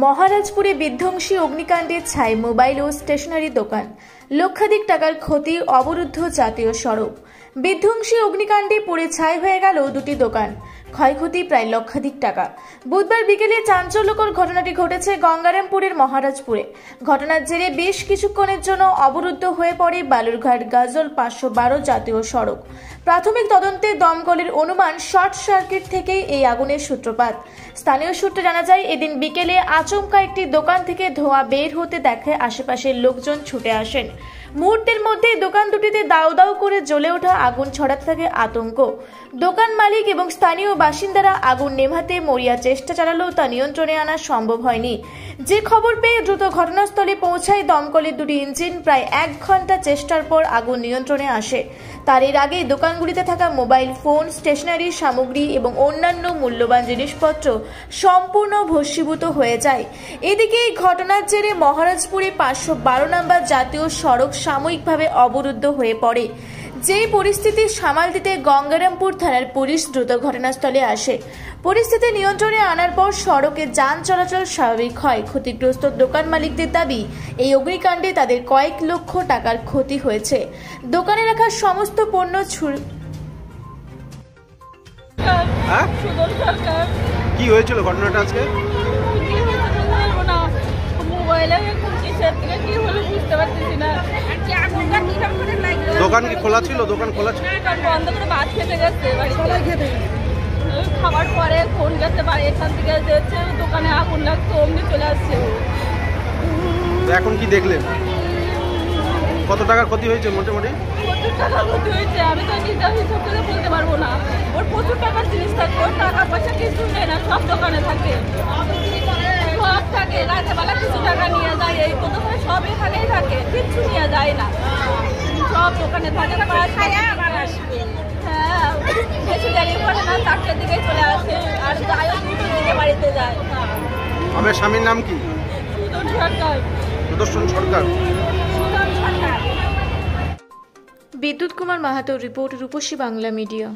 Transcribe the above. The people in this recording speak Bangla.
মহারাজপুরে বিধ্বংসী অগ্নিকাণ্ডের ছায় মোবাইল ও স্টেশনারি দোকান, লক্ষাধিক টাকার ক্ষতি, অবরুদ্ধ জাতীয় সড়ক। বিধ্বংসী অগ্নিকাণ্ডে পুড়ে ছাই হয়ে গেল দুটি দোকান, ক্ষয়ক্ষতি প্রায় লক্ষাধিক টাকা। বুধবার বিকেলে চাঞ্চল্যকর ঘটনাটি ঘটেছে গঙ্গারামপুরের মহারাজপুরে। ঘটনার জেরে বেশ কিছুক্ষণের জন্য অবরুদ্ধ হয়ে পড়ে বালুরঘাট গাজল 512 জাতীয় সড়ক। প্রাথমিক তদন্তে দমকলের অনুমান শর্ট সার্কিট থেকেই এই আগুনের সূত্রপাত। স্থানীয় সূত্রে জানা যায়, এদিন বিকেলে আচমকা একটি দোকান থেকে ধোঁয়া বের হতে দেখে আশেপাশের লোকজন ছুটে আসেন। মুহূর্তের মধ্যেই দোকান দুটিতে দাউ দাউ করে জ্বলে ওঠা আগুন ছড়াতে থাকে আতঙ্ক। দোকান মালিক এবং স্থানীয় বাসিন্দারা আগুন নেভাতে মরিয়া চেষ্টা চালালেও তা নিয়ন্ত্রণে আনা সম্ভব হয়নি। যে খবর পেয়ে দ্রুত ঘটনাস্থলে পৌঁছায় দমকলের দুটি ইঞ্জিন। প্রায় 1 ঘন্টা চেষ্টার পর আগুন নিয়ন্ত্রণে আসে। তার এর আগে দোকানগুলিতে থাকা মোবাইল ফোন, স্টেশনারি সামগ্রী এবং অন্যান্য মূল্যবান জিনিসপত্র সম্পূর্ণ ভস্মীভূত হয়ে যায়। এদিকে এই ঘটনার জেরে মহারাজপুরে 512 নম্বর জাতীয় সড়ক সাময়িকভাবে অবরুদ্ধ হয়ে পড়ে। যেই পরিস্থিতি সামাল দিতে গঙ্গারামপুর থানার পুলিশ দ্রুত ঘটনাস্থলে আসে। পরিস্থিতি নিয়ন্ত্রণে আনার পর সড়কে যান চলাচল স্বাভাবিক হয়। ক্ষতিগ্রস্ত দোকান মালিকদের দাবি, এই অগ্নিকাণ্ডে তাদের কয়েক লক্ষ টাকার ক্ষতি হয়েছে। দোকানে রাখা সমস্ত পণ্য কি হয়েছিল ঘটনাটা আজকে? দোকান কি খোলা ছিল? দোকান খোলা ছিল, বন্ধ করে ভাত খেতে গেছে। খাবার পরে ফোন গেছে এখান থেকে যেছে দোকানে আগুন লাগছে, অমনি চলে আসছে। এখন কি দেখলেন? কত টাকার ক্ষতি হয়েছে মোটামুটি? প্রচুর টাকার ক্ষতি হয়েছে। আমি তো নিজের হিসাব করে বলতে পারবো না। ওর প্রচুর টাকার জিনিস থাকে, ওর টাকা পয়সা কিছু নেই না, সব দোকানে থাকে, সব থাকে। রাতেবেলা কিছু টাকা নিয়ে যায়, এই তো দোকানে সব এখানেই থাকে, কিচ্ছু নিয়ে যায় না, সব দোকানে থাকে। হ্যাঁ, বেশি দেরি করে না, 4টার দিকে চলে আসে। আর যায়ও 2টোর দিকে বাড়িতে যায়। আমার স্বামীর নাম কি? সুদর্শন সরকার। সুদর্শন সরকার। বিদ্যুৎ কুমার মাহাতো রিপোর্ট, রূপসী বাংলা মিডিয়া।